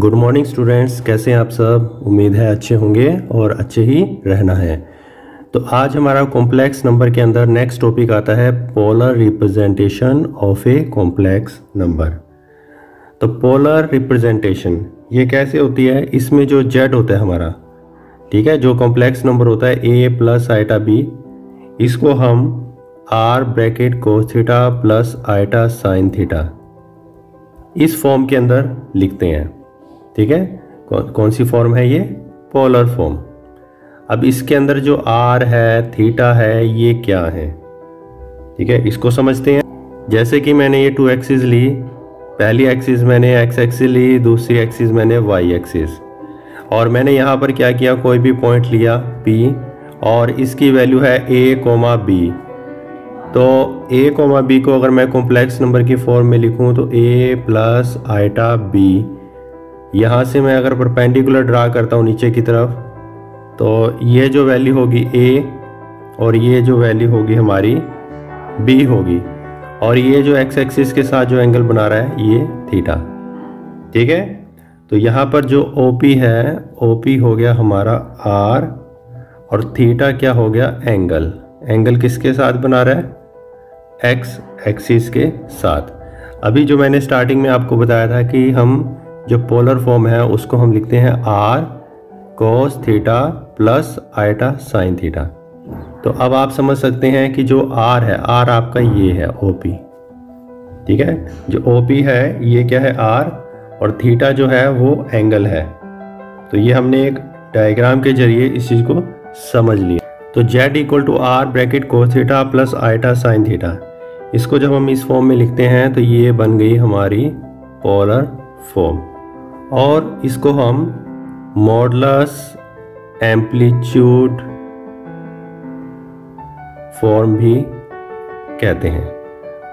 Good morning students, कैसे हैं आप सब। उम्मीद है अच्छे होंगे और अच्छे ही रहना है। तो आज हमारा कॉम्प्लेक्स नंबर के अंदर नेक्स्ट टॉपिक आता है polar representation of a complex number. तो पोलर रिप्रेजेंटेशन ये कैसे होती है, इसमें जो जेड होता है हमारा, ठीक है, जो कॉम्प्लेक्स नंबर होता है ए प्लस आइटा बी, इसको हम r bracket cos theta plus iota sine theta इस फॉर्म के अंदर लिखते हैं। ठीक है, कौन सी फॉर्म है ये? Polar form. अब इसके अंदर जो आर है, थीटा है, ये क्या है? ठीक है, इसको समझते हैं। जैसे कि मैंने ये 2 एक्सिस ली, पहली एक्सिस मैंने एक्स एक्सिस ली, दूसरी एक्सिस मैंने वाई एक्सिस, और मैंने यहाँ पर क्या किया, कोई भी पॉइंट लिया P और इसकी वैल्यू है a, b। तो a, b को अगर मैं कॉम्प्लेक्स नंबर की फॉर्म में लिखूं तो a प्लस आइटा b, यहाँ से मैं अगर परपेंडिकुलर ड्रा करता हूँ नीचे की तरफ, तो ये जो वैल्यू होगी a और ये जो वैल्यू होगी हमारी b होगी, और ये जो x एक्सिस के साथ जो एंगल बना रहा है ये थीटा। ठीक है, तो यहाँ पर जो OP है, OP हो गया हमारा r और थीटा क्या हो गया, एंगल। एंगल किसके साथ बना रहा है? x एक्सिस के साथ। अभी जो मैंने स्टार्टिंग में आपको बताया था कि हम जो पोलर फॉर्म है उसको हम लिखते हैं r cos theta plus iota sine theta. तो अब आप समझ सकते हैं कि जो r है, r आपका ये है OP। ठीक है, जो OP है ये क्या है, r, और थीटा जो है वो एंगल है। तो ये हमने एक डायग्राम के जरिए इस चीज़ को समझ लिया। तो z equal to r bracket cos theta plus iota sine theta, इसको जब हम इस फॉर्म में लिखते हैं तो ये बन गई हमारी पोलर फॉर्म, और इसको हम मॉडुलस एम्पलीट्यूड फॉर्म भी कहते हैं।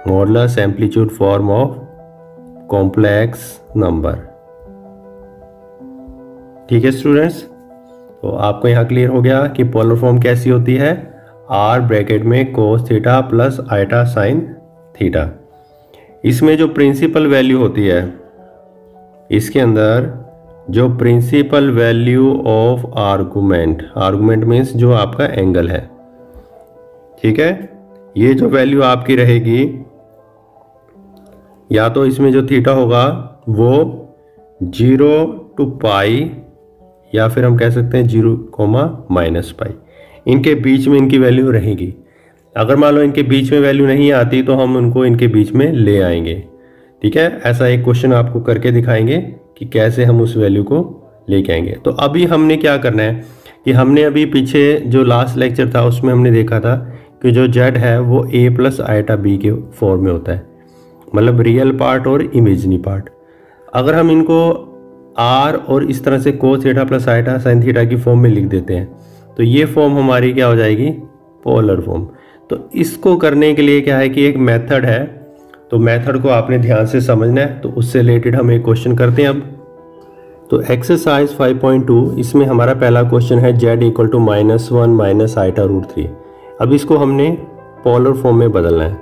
Modulus amplitude form of complex number. ठीक है स्टूडेंट्स, तो आपको यहाँ क्लियर हो गया कि पोलर फॉर्म कैसी होती है, r ब्रैकेट में cos theta plus iota sine theta. इसमें जो प्रिंसिपल वैल्यू होती है, इसके अंदर जो principal value of argument, argument means जो आपका एंगल है, ठीक है, ये जो वैल्यू आपकी रहेगी, या तो इसमें जो थीटा होगा वो 0 to पाई, या फिर हम कह सकते हैं 0, -पाई, इनके बीच में इनकी वैल्यू रहेगी। अगर मान लो इनके बीच में वैल्यू नहीं आती तो हम उनको इनके बीच में ले आएंगे। ठीक है, ऐसा एक क्वेश्चन आपको करके दिखाएंगे कि कैसे हम उस वैल्यू को लेके आएंगे। तो अभी हमने क्या करना है कि हमने अभी पीछे जो लास्ट लेक्चर था उसमें हमने देखा था कि जो z है वो a प्लस आइटा b के फॉर्म में होता है, मतलब रियल पार्ट और इमेजिनी पार्ट। अगर हम इनको r और इस तरह से cos theta plus iota sine theta की फॉर्म में लिख देते हैं तो ये फॉर्म हमारी क्या हो जाएगी, पोलर फॉर्म। तो इसको करने के लिए क्या है कि एक मेथड है, तो मेथड को आपने ध्यान से समझना है। तो उससे रिलेटेड हम एक क्वेश्चन करते हैं अब। तो एक्सरसाइज 5.2, इसमें हमारा पहला क्वेश्चन है z equal to -1 minus iota √3। अब इसको हमने पोलर फॉर्म में बदलना है।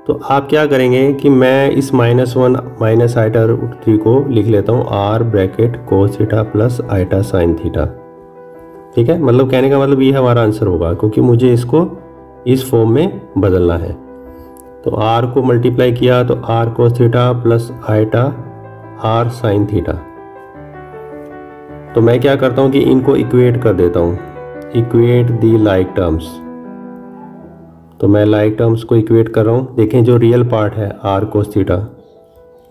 तो आप क्या करेंगे कि मैं इस -1 माइनस आइटा √3 को लिख लेता हूँ r bracket cos theta plus iota sine theta. ठीक है, मतलब कहने का मतलब ये हमारा आंसर होगा, क्योंकि मुझे इसको इस फॉर्म में बदलना है। तो r को मल्टीप्लाई किया तो r cos theta plus iota r sine theta. तो मैं क्या करता हूँ कि इनको इक्वेट कर देता हूँ, इक्वेट दी लाइक टर्म्स। तो मैं लाइक टर्म्स को इक्वेट कर रहा हूँ। देखें, जो रियल पार्ट है r कोस थीटा,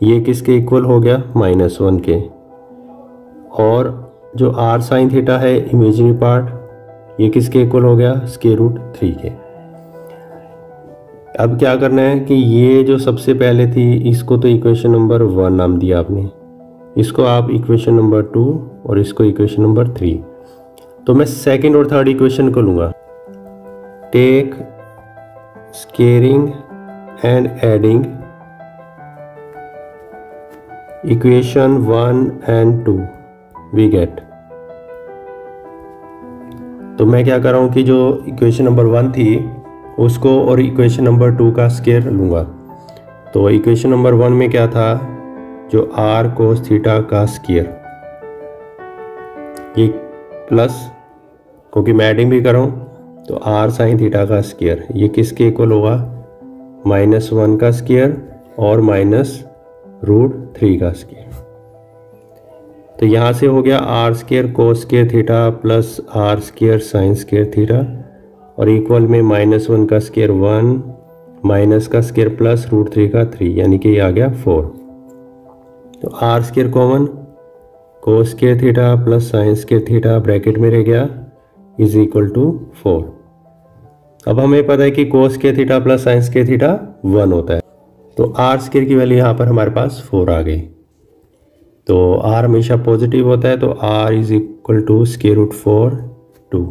ये किसके इक्वल हो गया, -1 के, और जो r साइन थीटा है इमेजिनरी पार्ट, ये किसके इक्वल हो गया, √3 के। अब क्या करना है कि ये जो सबसे पहले थी, इसको तो इक्वेशन नंबर 1 नाम दिया आपने, इसको आप इक्वेशन नंबर 2 और इसको इक्वेशन नंबर 3। तो मैं सेकंड और थर्ड इक्वेशन को लूँगा। Take squaring and adding equation 1 and 2 we get. तो मैं क्या कर रहा हूँ कि जो इक्वेशन नंबर 1 थी उसको और इक्वेशन नंबर 2 का स्केयर लूँगा। तो इक्वेशन नंबर 1 में क्या था, जो r cos थीटा का स्क्वायर, ये प्लस, क्योंकि मैं एडिंग भी कर रहा हूँ, तो आर साइन थीटा का स्क्वायर ये किसके इक्वल होगा, -1 का स्क्वायर और -√3 का स्क्वायर। तो यहाँ से हो गया r square cos square theta plus r square sine square theta और इक्वल में -1 का स्क्वायर 1 माइनस का स्क्वायर प्लस √3 का 3, यानी कि ये आ गया 4। तो r square common, cos square theta plus sine square theta bracket में रह गया इज इक्वल टू 4। अब हमें पता है कि कोस square theta plus sine square theta 1 होता है, तो आर स्क्वायर की वैल्यू यहाँ पर हमारे पास 4 आ गई। तो r हमेशा पॉजिटिव होता है, तो r इज इक्वल टू √4 2।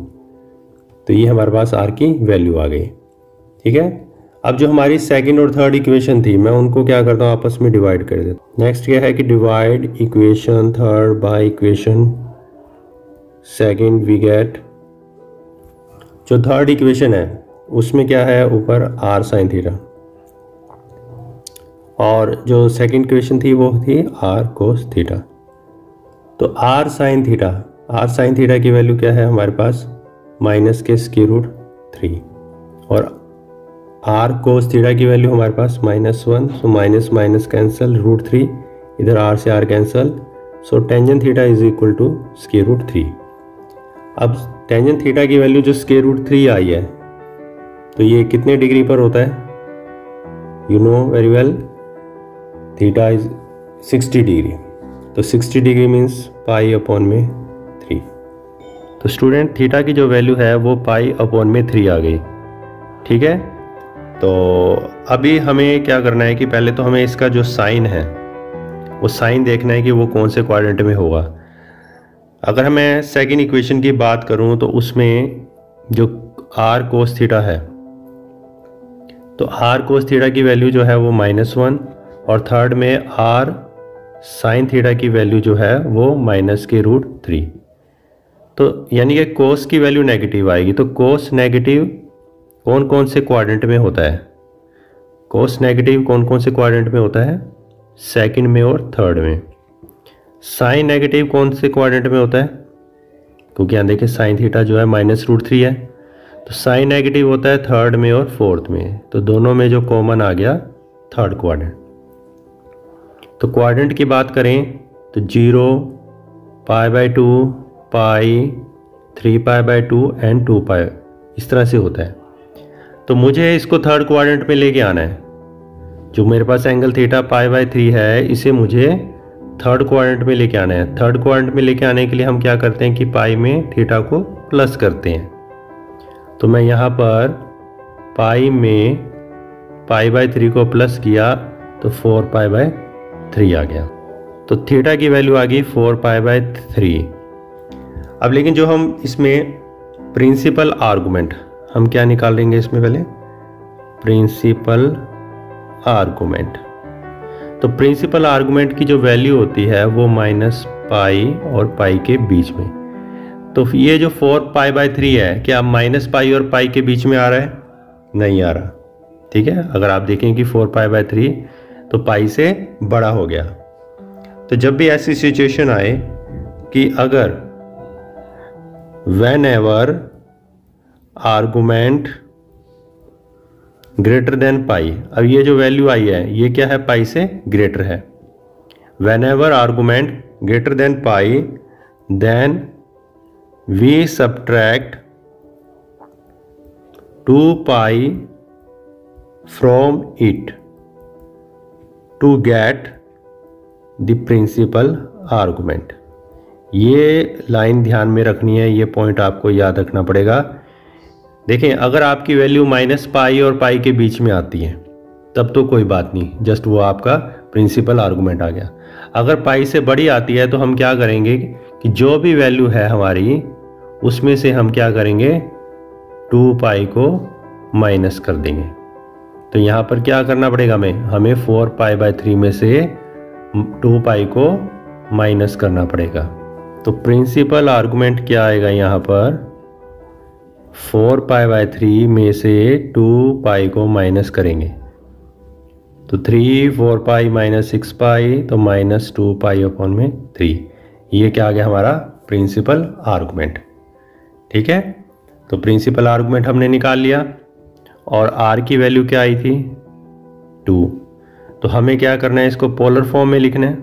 तो ये हमारे पास r की वैल्यू आ गई। ठीक है, अब जो हमारी सेकंड और थर्ड इक्वेशन थी मैं उनको क्या करता हूँ आपस में डिवाइड कर देता हूँ। नेक्स्ट क्या है कि divide equation third by equation second, we get जो थर्ड इक्वेशन है उसमें क्या है ऊपर r साइन थीटा और जो सेकंड इक्वेशन थी वो थी r कोस थीटा। तो r साइन थीटा की वैल्यू क्या है हमारे पास माइनस के √3 और r कोस थीटा की वैल्यू हमारे पास -1, सो माइनस माइनस कैंसिल √3, इधर r से r cancel, so tangent theta is equal to √3। अब टेंजेंट थीटा की वैल्यू जो √3 आई है तो ये कितने डिग्री पर होता है, you know very well, theta is 60 degree, तो 60 डिग्री मीन्स π/3। तो स्टूडेंट थीटा की जो वैल्यू है वो π/3 आ गई। ठीक है, तो अभी हमें क्या करना है कि पहले तो हमें इसका जो साइन है वो साइन देखना है कि वो कौन से क्वाड्रेंट में होगा। अगर मैं सेकंड इक्वेशन की बात करूं तो उसमें जो r कोस थीटा है तो r कोस थीटा की वैल्यू जो है वो -1 और थर्ड में r साइन थीटा की वैल्यू जो है वो -√3। तो यानी कि कोस की वैल्यू नेगेटिव आएगी। तो कोस नेगेटिव कौन कौन से क्वाड्रेंट में होता है, कोस नेगेटिव कौन कौन से क्वाड्रेंट में होता है, सेकंड में और थर्ड में। साइन नेगेटिव कौन से क्वाड्रेंट में होता है, क्योंकि यहाँ देखिए साइन थीटा जो है -√3 है, तो साइन नेगेटिव होता है थर्ड में और फोर्थ में। तो दोनों में जो कॉमन आ गया थर्ड क्वाड्रेंट। तो क्वाड्रेंट की बात करें तो 0, π/2, π, 3π/2 एंड 2π इस तरह से होता है। तो मुझे इसको थर्ड क्वाड्रेंट में लेके आना है। जो मेरे पास एंगल थीटा π/3 है इसे मुझे थर्ड क्वाड्रेंट में लेके आना है। थर्ड क्वाड्रेंट में लेके आने के लिए हम क्या करते हैं कि पाई में थीटा को प्लस करते हैं। तो मैं यहाँ पर पाई में π/3 को प्लस किया तो 4π/3 आ गया। तो थीटा की वैल्यू आ गई 4π/3। अब लेकिन जो हम इसमें प्रिंसिपल आर्गुमेंट हम क्या निकाल लेंगे इसमें पहले, प्रिंसिपल आर्गुमेंट। तो प्रिंसिपल आर्गुमेंट की जो वैल्यू होती है वो -π और पाई के बीच में। तो ये जो 4π/3 है क्या -π और पाई के बीच में आ रहा है, नहीं आ रहा। ठीक है, अगर आप देखें कि 4π/3 तो पाई से बड़ा हो गया। तो जब भी ऐसी सिचुएशन आए कि अगर whenever argument greater than pi, अब ये जो वैल्यू आई है ये क्या है, पाई से ग्रेटर है। Whenever argument greater than pi then we subtract 2π from it to get the principal argument. ये लाइन ध्यान में रखनी है, ये पॉइंट आपको याद रखना पड़ेगा। देखें, अगर आपकी वैल्यू -π और पाई के बीच में आती है तब तो कोई बात नहीं, जस्ट वो आपका प्रिंसिपल आर्गुमेंट आ गया। अगर पाई से बड़ी आती है तो हम क्या करेंगे कि जो भी वैल्यू है हमारी उसमें से हम क्या करेंगे 2π को माइनस कर देंगे। तो यहाँ पर क्या करना पड़ेगा हमें 4π/3 में से 2π को माइनस करना पड़ेगा। तो प्रिंसिपल आर्गुमेंट क्या आएगा यहाँ पर, 4π/3 में से 2π को माइनस करेंगे तो 3 4π - 6π तो -2π/3। ये क्या आ गया हमारा प्रिंसिपल आर्गुमेंट। ठीक है, तो प्रिंसिपल आर्गुमेंट हमने निकाल लिया और आर की वैल्यू क्या आई थी 2। तो हमें क्या करना है, इसको पोलर फॉर्म में लिखना है।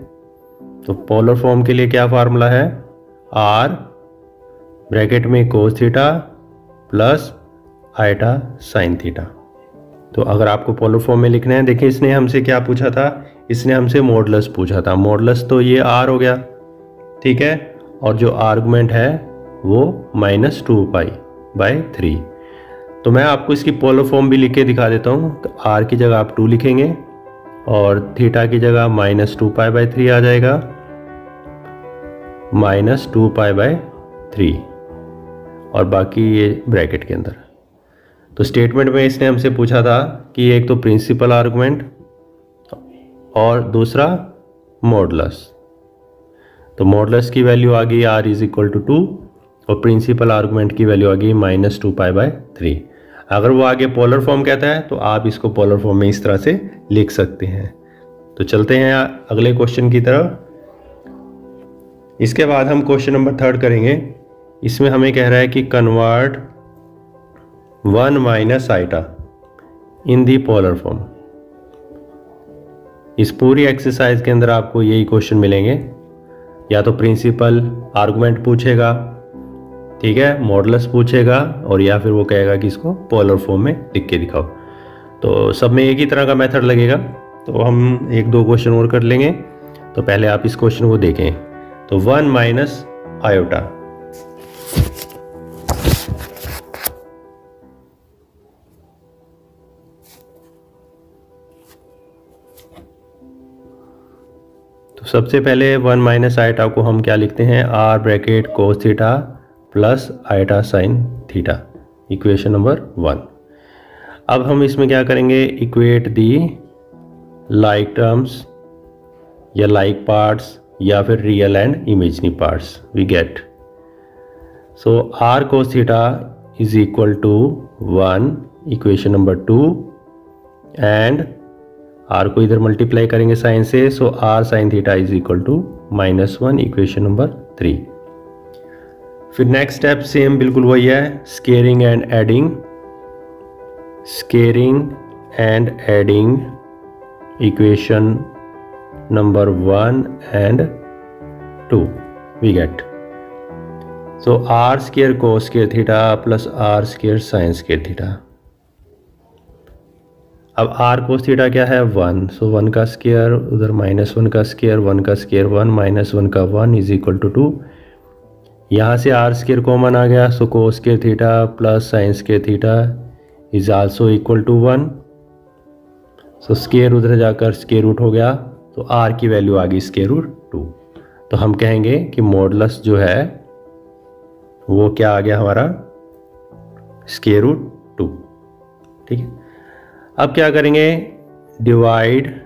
तो पोलर फॉर्म के लिए क्या फार्मूला है, आर ब्रैकेट में cos theta plus iota sine theta. तो अगर आपको पोलर फॉर्म में लिखना है, देखिए इसने हमसे क्या पूछा था, इसने हमसे मॉडुलस पूछा था। मॉडुलस तो ये आर हो गया, ठीक है, और जो आर्गुमेंट है वो -2π/3। तो मैं आपको इसकी पोलर फॉर्म भी लिख के दिखा देता हूँ। तो आर की जगह आप 2 लिखेंगे और थीटा की जगह -2π/3 आ जाएगा, -2π/3 और बाकी ये ब्रैकेट के अंदर। तो स्टेटमेंट में इसने हमसे पूछा था कि एक तो प्रिंसिपल आर्गुमेंट और दूसरा मॉडुलस। तो मॉडुलस की वैल्यू आ गई r = 2 और प्रिंसिपल आर्गुमेंट की वैल्यू आ गई -2π/3। अगर वो आगे पोलर फॉर्म कहता है तो आप इसको पोलर फॉर्म में इस तरह से लिख सकते हैं। तो चलते हैं अगले क्वेश्चन की तरफ। इसके बाद हम क्वेश्चन नंबर 3 करेंगे। इसमें हमें कह रहा है कि कन्वर्ट 1 - आइटा इन दी पोलर फॉर्म। इस पूरी एक्सरसाइज के अंदर आपको यही क्वेश्चन मिलेंगे, या तो प्रिंसिपल आर्गुमेंट पूछेगा, ठीक है, मॉडुलस पूछेगा, और या फिर वो कहेगा कि इसको पोलर फॉर्म में लिख के दिखाओ। तो सब में एक ही तरह का मेथड लगेगा। तो हम 1-2 क्वेश्चन और कर लेंगे। तो पहले आप इस क्वेश्चन को देखें। तो 1 - आयोटा, तो सबसे पहले 1 - आइटा को हम क्या लिखते हैं, r bracket cos theta plus iota sine theta, equation number 1। अब हम इसमें क्या करेंगे, इक्वेट दी लाइक टर्म्स या लाइक पार्ट्स या फिर real and imaginary parts we get. So r cos theta is equal to 1, equation number 2, and r को इधर मल्टीप्लाई करेंगे साइन से, so r sine theta is equal to -1, equation number 3। फिर next step same बिल्कुल वही है, squaring and adding. Squaring and adding equation number 1 and 2 we get. So r² cos² theta plus r² sin² theta. अब r cos theta क्या है 1, सो 1 का square उधर -1 का स्क्वायर, 1 का स्क्वायर 1 -1 का 1 इज इक्वल टू 2। यहाँ से r² कॉमन आ गया, so cos² theta plus sin² theta is also equal to 1। So square उधर जाकर स्क्वायर रूट हो गया, तो r की वैल्यू आ गई √2। तो हम कहेंगे कि मॉडुलस जो है वो क्या आ गया हमारा √2। ठीक है, अब क्या करेंगे, divide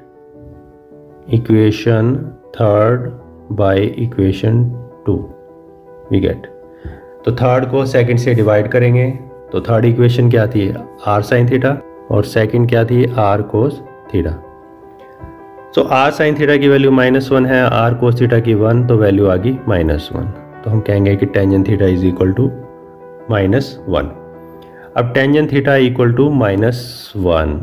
equation 3 by equation 2 we get. तो थर्ड को सेकंड से डिवाइड करेंगे। तो थर्ड इक्वेशन क्या थी, r sin थीटा, और सेकंड क्या थी, r cos theta. So r sin theta की वैल्यू -1 है, r cos थीटा की 1, तो वैल्यू आ गई -1। तो हम कहेंगे कि tangent theta is equal to -1। अब tangent theta equal to -1,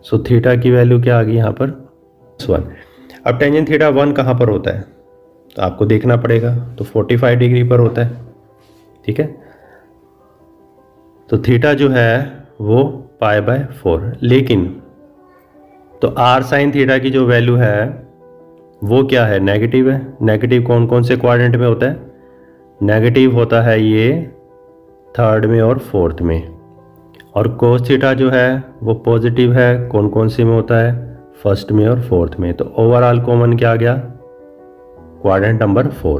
so theta की वैल्यू क्या आ गई यहाँ पर 1। अब टेंजेंट थीटा 1 कहाँ पर होता है, तो आपको देखना पड़ेगा। तो 45 डिग्री पर होता है, ठीक है। तो थीटा जो है वो π/4, लेकिन तो r sin थीटा की जो वैल्यू है वो क्या है, नेगेटिव है। नेगेटिव कौन कौन से क्वाड्रेंट में होता है, नेगेटिव होता है ये 3rd में और 4th में। और cos थीटा जो है वो पॉजिटिव है, कौन कौन से में होता है, 1st में और 4th में। तो ओवरऑल कॉमन क्या आ गया, क्वाड्रेंट नंबर 4।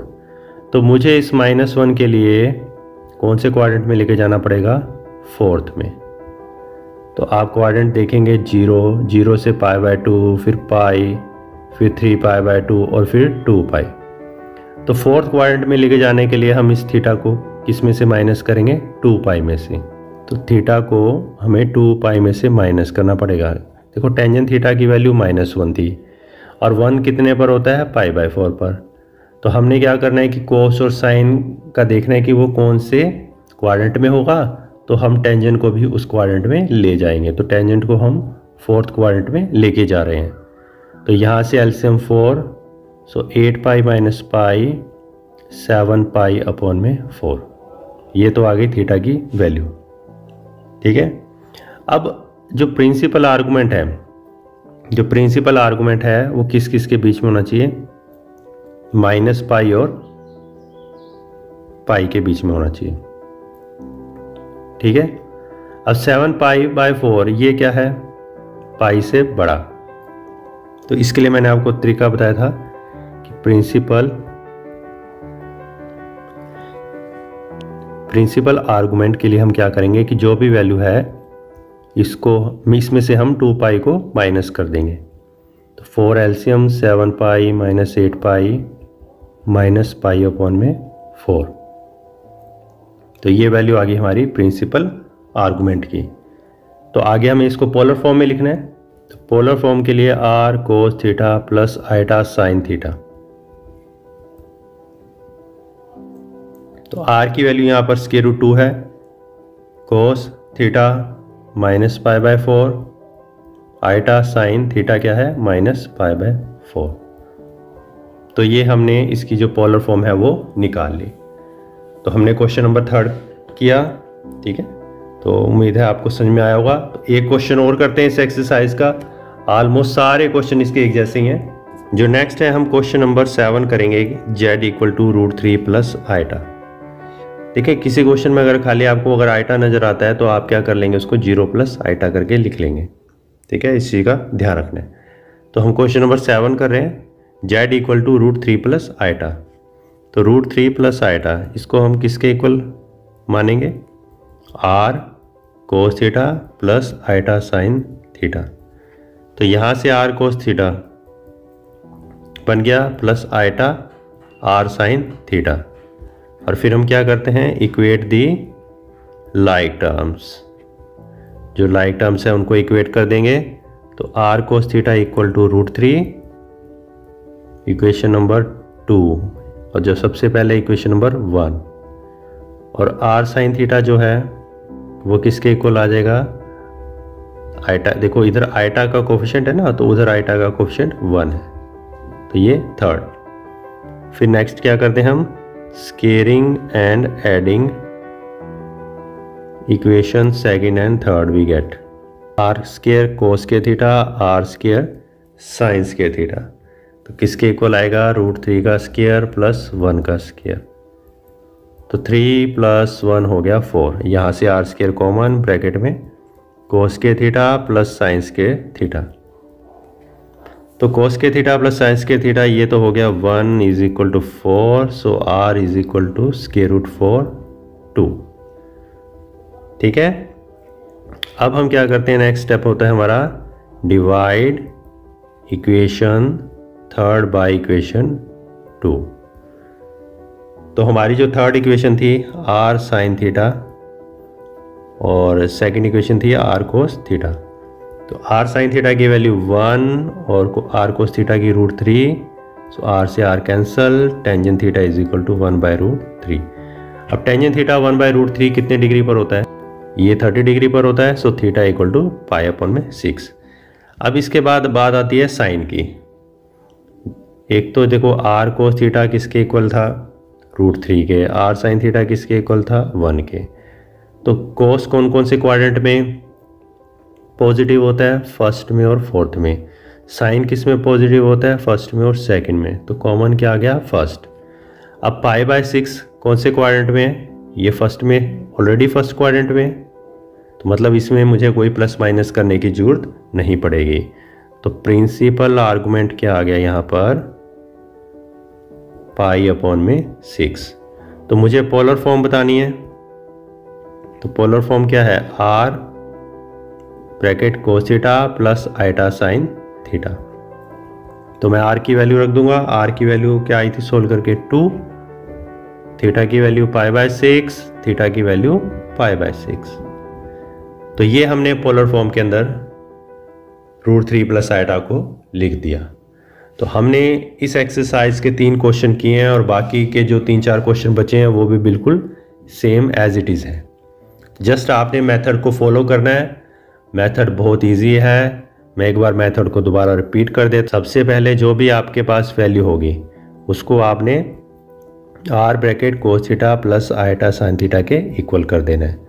तो मुझे इस -1 के लिए कौन से क्वाड्रेंट में लेके जाना पड़ेगा, 4th में। तो आप क्वाड्रेंट देखेंगे 0, 0 से π/2, फिर पाई, फिर 3π/2 और फिर 2π। तो 4th क्वाड्रेंट में लेके जाने के लिए हम इस थीटा को किस में से माइनस करेंगे, 2π में से। तो थीटा को हमें 2π में से माइनस करना पड़ेगा। देखो टेंजेंट थीटा की वैल्यू -1 थी और 1 कितने पर होता है, π/4 पर। तो हमने क्या करना है कि कोस और साइन का देखना है कि वो कौन से क्वाड्रेंट में होगा, तो हम टेंजेंट को भी उस क्वाड्रेंट में ले जाएंगे। तो टेंजेंट को हम फोर्थ क्वाड्रेंट में लेके जा रहे हैं। तो यहाँ से एलसीएम 4, सो 8 पाई माइनस पाई 7 पाई अपॉन में 4, ये तो आ गई थीटा की वैल्यू। ठीक है, अब जो प्रिंसिपल आर्गूमेंट है वो किस किस के बीच में होना चाहिए, माइनस पाई और पाई के बीच में होना चाहिए। ठीक है, अब 7 पाई बाय 4 ये क्या है, पाई से बड़ा। तो इसके लिए मैंने आपको तरीका बताया था कि प्रिंसिपल आर्गुमेंट के लिए हम क्या करेंगे कि जो भी वैल्यू है इसमें से हम 2 पाई को माइनस कर देंगे। तो 4 LCM 7 pi minus 8 pi minus pi upon में 4। तो ये वैल्यू आ गई हमारी प्रिंसिपल आर्गुमेंट की। तो आगे हमें इसको पोलर फॉर्म में लिखना है। तो पोलर फॉर्म के लिए r cos theta plus iota sine theta. तो आर की वैल्यू यहाँ पर स्क्वायर रूट 2 है, cos theta minus pi by 4, iota sine theta क्या है माइनस पाई बाय 4। तो ये हमने इसकी जो पोलर फॉर्म है वो निकाल ली। तो हमने क्वेश्चन नंबर 3 किया। ठीक है, तो उम्मीद है आपको समझ में आया होगा। तो एक क्वेश्चन और करते हैं इस एक्सरसाइज का। ऑलमोस्ट सारे क्वेश्चन इसके एक जैसे ही हैं। जो नेक्स्ट है हम क्वेश्चन नंबर 7 करेंगे, z equal to √3 plus iota. देखिए, किसी क्वेश्चन में अगर खाली आपको अगर आइटा नजर आता है तो आप क्या कर लेंगे, उसको 0 प्लस आइटा करके लिख लेंगे। ठीक है, इस चीज़ का ध्यान रखना है। तो हम क्वेश्चन नंबर 7 कर रहे हैं, z equal to √3 plus iota. तो √3 प्लस आइटा इसको हम किसके इक्वल मानेंगे, r cos theta plus iota sine theta. तो यहाँ से r कोस थीटा बन गया plus iota r sine theta. और फिर हम क्या करते हैं, इक्वेट दी लाइक टर्म्स। जो लाइक टर्म्स है उनको इक्वेट कर देंगे। तो r cos theta equal to √3 equation number 2, और जो सबसे पहले इक्वेशन नंबर 1, और r साइन थीटा जो है वो किसके इक्वल आ जाएगा, आइटा। देखो इधर आइटा का कोफिशिएंट है ना, तो उधर आइटा का कोफिशिएंट 1 है, तो ये 3rd। फिर नेक्स्ट क्या करते हैं हम, squaring and adding equation 2nd and 3rd we get r square cos के theta r square sine square theta. तो किसके इक्वल आएगा, √3 का स्केयर प्लस 1 का स्केयर। तो 3 प्लस 1 हो गया 4। यहाँ से r स्केयर कॉमन, ब्रैकेट में कोस के थीटा प्लस साइंस के थीटा। तो कोस के थीटा प्लस साइंस के थीटा ये तो हो गया 1 is equal to 4, so r is equal to square root 4 2। ठीक है, अब हम क्या करते हैं, नेक्स्ट स्टेप होता है हमारा divide equation 3rd bye equation 2। तो हमारी जो 3rd इक्वेशन थी r साइन थीटा और 2nd इक्वेशन थी r कोस थीटा। तो r साइन थीटा की वैल्यू 1 और r कोस थीटा की √3, सो r से r cancel, tangent theta is equal to 1 by √3। अब टेंजेंट थीटा 1 बाय √3 कितने डिग्री पर होता है, ये 30 डिग्री पर होता है। So theta equal to pi upon में 6। अब इसके बाद बात आती है साइन की। एक तो देखो r कोस थीटा किसके इक्वल था, √3 के, r साइन थीटा किसके इक्वल था, 1 के। तो कोस कौन कौन से क्वाड्रेंट में पॉजिटिव होता है, फर्स्ट में और फोर्थ में। साइन किस में पॉजिटिव होता है, फर्स्ट में और सेकंड में। तो कॉमन क्या आ गया, फर्स्ट। अब पाई बाय 6 कौन से क्वाड्रेंट में है, ये फर्स्ट में, ऑलरेडी फर्स्ट क्वाड्रेंट में, तो मतलब इसमें मुझे कोई प्लस माइनस करने की जरूरत नहीं पड़ेगी। तो प्रिंसिपल आर्गुमेंट क्या आ गया यहाँ पर, पाई अपॉन में 6। तो मुझे पोलर फॉर्म बतानी है। तो पोलर फॉर्म क्या है, r bracket cos theta plus iota sine theta. तो मैं r की वैल्यू रख दूंगा। r की वैल्यू क्या आई थी सोल्व करके, 2, थीटा की वैल्यू पाई बाय 6, थीटा की वैल्यू पाई बाय 6। तो ये हमने पोलर फॉर्म के अंदर √3 प्लस आइटा को लिख दिया। तो हमने इस एक्सरसाइज के 3 क्वेश्चन किए हैं और बाकी के जो 3-4 क्वेश्चन बचे हैं वो भी बिल्कुल सेम एज इट इज़ है। जस्ट आपने मेथड को फॉलो करना है। मेथड बहुत इजी है। मैं एक बार मेथड को दोबारा रिपीट कर देता। सबसे पहले जो भी आपके पास वैल्यू होगी उसको आपने r bracket cos theta plus eta sine theta के इक्वल कर देना है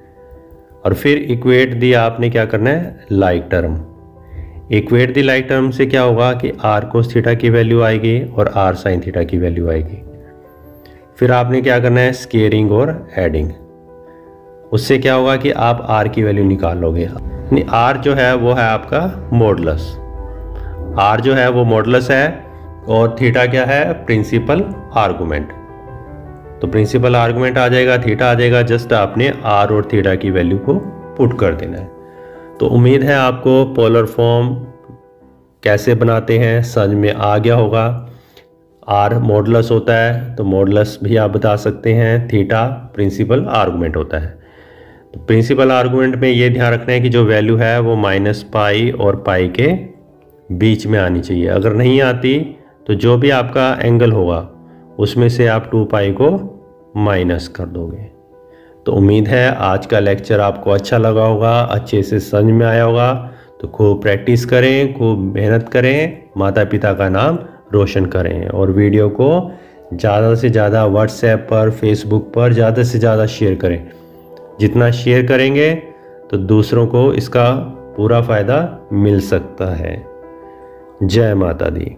और फिर इक्वेट दी आपने क्या करना है, like term. Equate the like term से क्या होगा कि r कोस थीटा की वैल्यू आएगी और r साइन थीटा की वैल्यू आएगी। फिर आपने क्या करना है, स्केयरिंग और एडिंग। उससे क्या होगा कि आप r की वैल्यू निकाल लोगे। r जो है वो है आपका मॉडुलस। r जो है वो मॉडुलस है और थीटा क्या है, प्रिंसिपल आर्गुमेंट। तो प्रिंसिपल आर्गुमेंट आ जाएगा, थीटा आ जाएगा। जस्ट आपने r और थीटा की वैल्यू को पुट कर देना है। तो उम्मीद है आपको पोलर फॉर्म कैसे बनाते हैं समझ में आ गया होगा। r मॉडुलस होता है तो मॉडुलस भी आप बता सकते हैं। थीटा प्रिंसिपल आर्गुमेंट होता है। तो प्रिंसिपल आर्गुमेंट में ये ध्यान रखना है कि जो वैल्यू है वो -पाई और पाई के बीच में आनी चाहिए। अगर नहीं आती तो जो भी आपका एंगल होगा उसमें से आप 2 पाई को माइनस कर दोगे। तो उम्मीद है आज का लेक्चर आपको अच्छा लगा होगा, अच्छे से समझ में आया होगा। तो खूब प्रैक्टिस करें, खूब मेहनत करें, माता पिता का नाम रोशन करें और वीडियो को ज़्यादा से ज़्यादा व्हाट्सएप पर, फेसबुक पर ज़्यादा से ज़्यादा शेयर करें। जितना शेयर करेंगे तो दूसरों को इसका पूरा फ़ायदा मिल सकता है। जय माता दी।